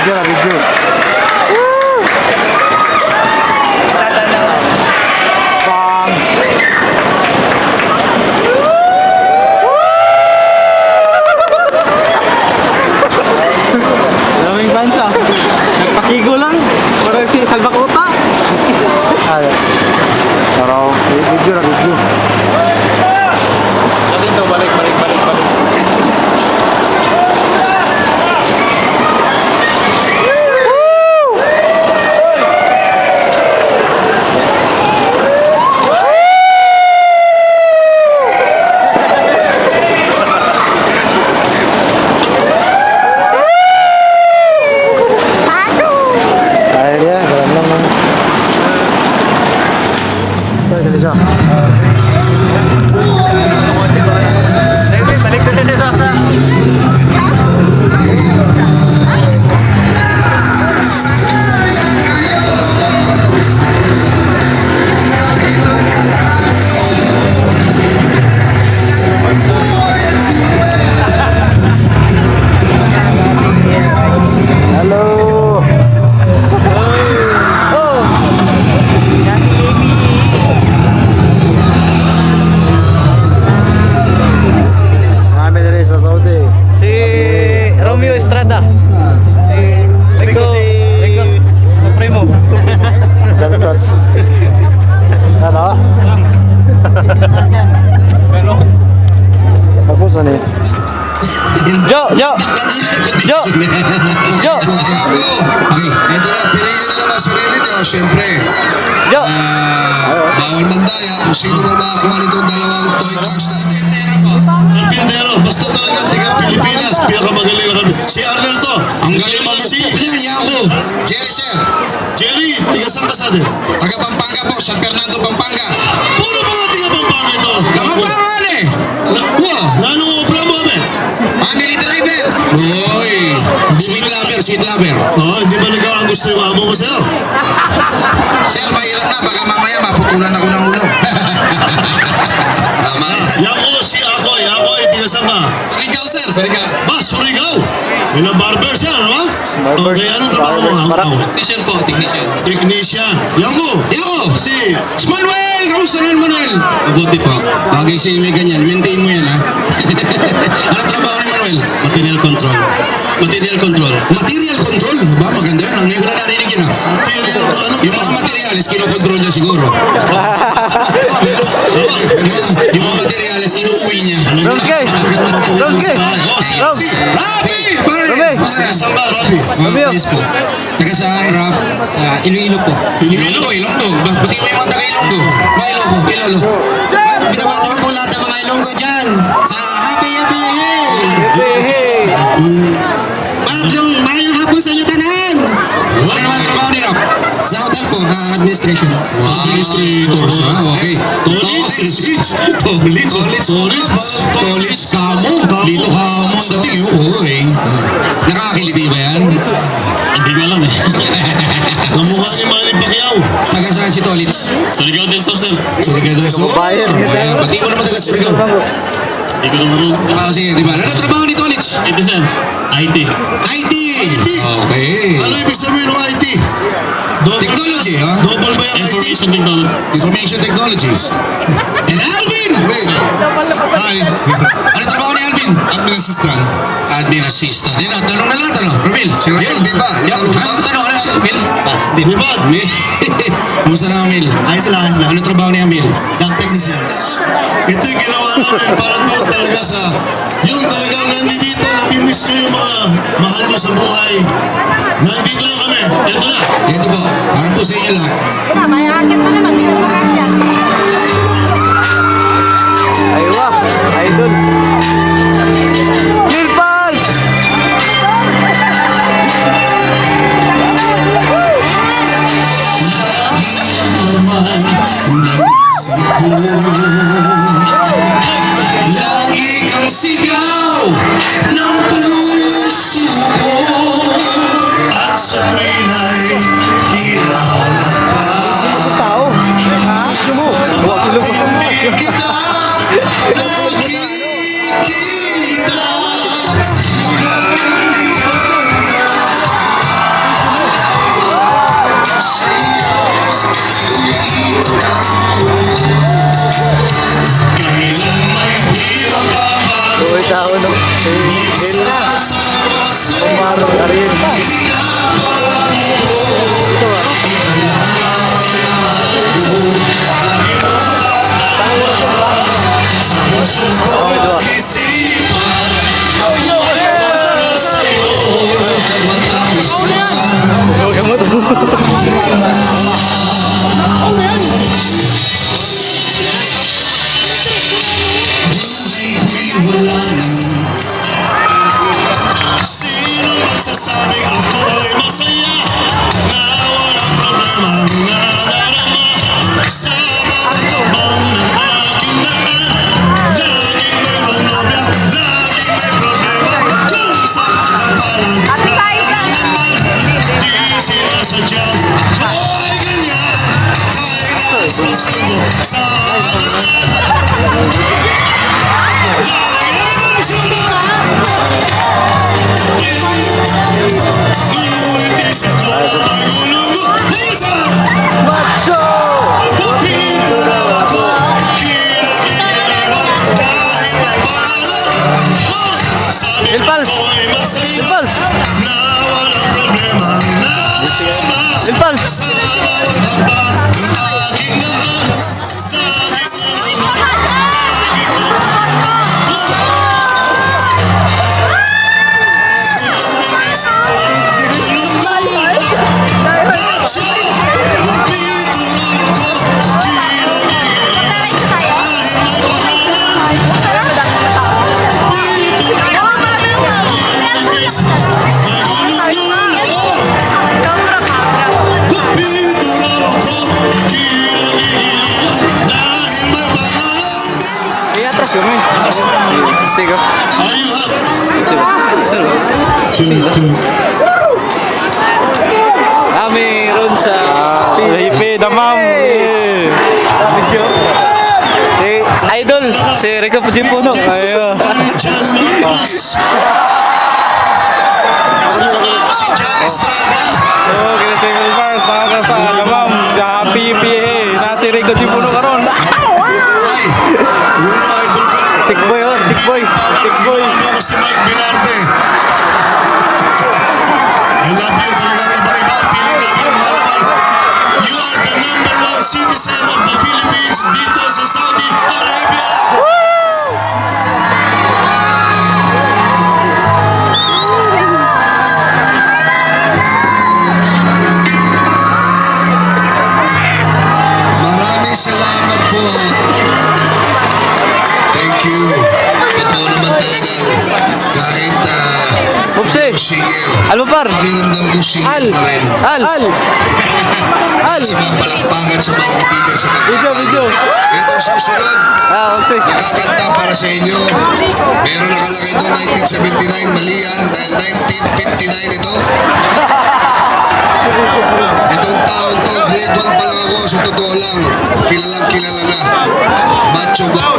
Video na, video. Bang! Daming bansa. Nagpakigo lang. Parang si Salbakota. Ay. Pero, video na, video. Natin ito, balik. Ano? Tapos ano eh? Jo! Okay, ito na, piliin na naman sarili nyo, syempre. Jo! Bawal mandaya kung sino mo makakuha nitong dalawang toy cars na pindero pa. Ang pindero, basta talaga tiga Pilipinas, pinakamagaling na kami. Si Arnel to, ang galing mo si Yahoo. Jerry sir. Jerry, tiga saan ka sa atin? Taga Pampanga po, San Fernando, Pampanga. Puro mga tiga Pampanga ito. Kapampangan eh. Wow, nanong obra mo kami? Family driver. Uy, sweet lover. Oh, hindi ba nagkakagusto yung amo mo sa'yo? Sir, mahirap na, baka mamaya maputulan ako ng ulo. Yakoy, tigasan ka? Surigao, sir, Surigao. Surigao? Ilang barber sir, ano ba? Barber. Okay, anong trabaho mo? Technician po, technician. Technician. Yako! Si Manuel! Kamusta na Manuel? Mabuti po. Bagay sa'yo may ganyan. Maintain mo yan, ha? Ano trabaho ni Manuel? Material control. Material control. Material control? Ba, maganda yan. Ang ngayon ko na narinig yun, ha? material, ano? Yung mga materials, kinokontrol niya siguro. Yung mga materials, inuuwi niya. Romske! Rafi! Saan ba, Rafi? Yes po. Taga saan, Raf? Sa Iloilo po. Ilonggo. Pati mo yung mga taga Ilonggo. Mga Ilolo. Binabati ko po lahat ng mga Ilonggo dyan. Sa happy hey! Mayong hapon sa iyo tanan! Ano naman trabaho ni Raf? Sa hotel po, administration. Wow. Administrator siya, okay. Tolis kamo. Dito kamo. Dating, uy. Nakakakiliti ba yan? Hindi ko alam eh. Namukha si Manny Pacquiao. Taga saan si Tolits? Surigao del Sur, sir. Surigao del Sur? Kababayan. Pati mo naman taga Surigao. Hindi ko naman rin. Sige, di ba? Ano trabaho ni Tolits? Ito, sir. IT. IT! Okay. Ano ibig sabihin ng IT? Technology, ha? Double ba yung IT? Information technology. Information Technologies. And Alvin! Hi. Ano trabaho ni Alvin? Admin assistant. Admin assistant. Yan, tanong na lang, tanong. Romil, si Romil. Ayun, di ba? Tanong, ano, Romil? Di ba? Kamusta na, Romil? Ayos lang. Ano trabaho ni Romil? Young technician. Ito yung ginawa namin para doon talaga sa yung talagang nandito, napimiss ko yung mga mahal mo sa buhay. Nandito lang kami. Ito na. Ito po, para po sa inyo lahat. May agad na naman, di ko makakaya. Aywa, idol. Milpals! Lagi kang sigaw ng puso ko At sa tuwina'y hinahanap ka. Tao? Ha? Sumo? Huwag ilong ko sa mga. Kita nakikita. Sino magsasabing ako'y masaya na walang problema nadarama sa mga tabang ng aking daan? Laging mayroong nobya, laging may problema kung sa kakapalan naman di sinasadya. Ako'y ganyan, kaya mas masubo sa Ilpals! Ilpals! Ilpals! Iya, atrás kami. Sige. Ron sa Hippie, damam. video. Si Idol, si Rico Pujipuno. Ayo. Si John Estrada. Oh, kaya single bars, nakakasa, damam. Sa PPA, nasi Rico Chipuno karon. Ay, yun ang idol ko. Chick boy, oh, chick boy. Chick boy. Ako si Mike Binarte. I love you talaga iba-iba. Feeling namin mahal naman. You are the #1 citizen of the Philippines dito sa Saudi Arabia. Maraming salamat po. Thank you. Totoo naman talaga. Kahit Upsi. singer. Ano par? Pakiramdam ko singer na rin. Al. Sa mga palakpakan, sa mga kaibigan, sa mga Video. Ito susunod. Upsi. Nakakanta para sa inyo. Meron nakalagay doon 1979. Mali yan dahil 1959 ito. Itong taon to, grade 1 pa lang ako. Sa totoo lang, kilalang kilala na. Macho ba?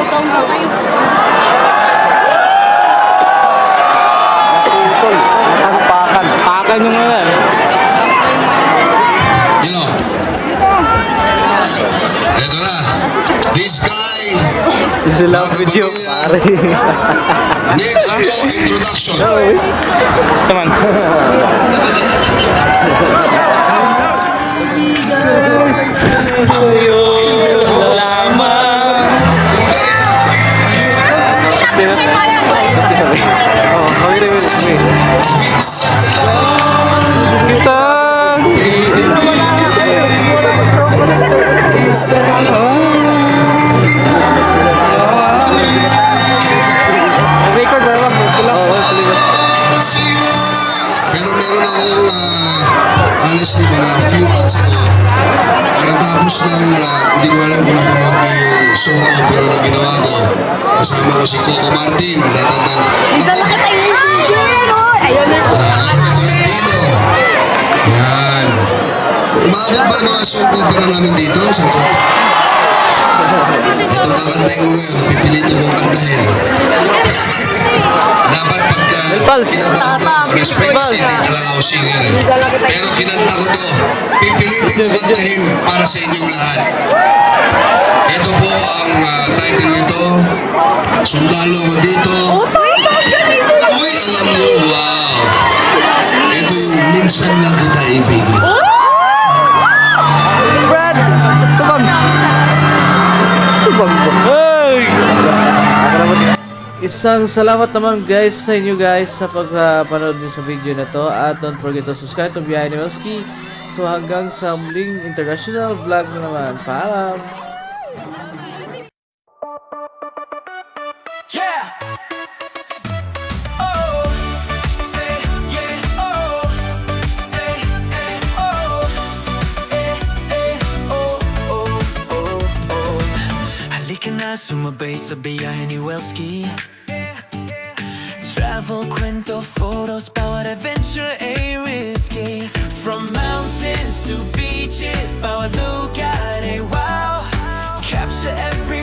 Pakan yung mga. Hello. Ito na. This guy Sila video, pare. needs no introduction. Saman. Pero meron akong honestly mga few months ago. Karatapos lang hindi ko alam kung napanood niyo yung soap opera na ginawa ko. Kasama ko si Coco Martin. Natatanda. Dala ka tayo. Ayun na. Laura Tolentino. Yan. Umabot ba yung mga soap opera namin dito? Itong kakantahin ko ngayon, napipilitin kong kantahin. Dapat pagka Pals. kinanta ko to, respect kasi hindi talaga ako singer eh. Pero kinanta ko to, pipilitin ko kantahin para sa inyong lahat. Ito po ang title nito. Sundalo ako dito. Uy, alam nyo, wow. Ito yung minsan lang kita ibigin. Brad, tubag. Tubag ba? Hey! Isang salamat naman guys sa inyo guys sa pagpanood niyo sa video na to. At don't forget to subscribe to Behind the Welski. So hanggang sa muling international vlog na naman. Paalam! Yeah. Oh. Hey, yeah. Oh. Hey, hey. Oh. Hey, hey. Oh. Oh. Oh. Oh. Halika na sumabay sa biyahe ni Welski. Travel, kwento, photos, bawat adventure ay risky. From mountains to beaches, bawat lugar ay wow. Capture every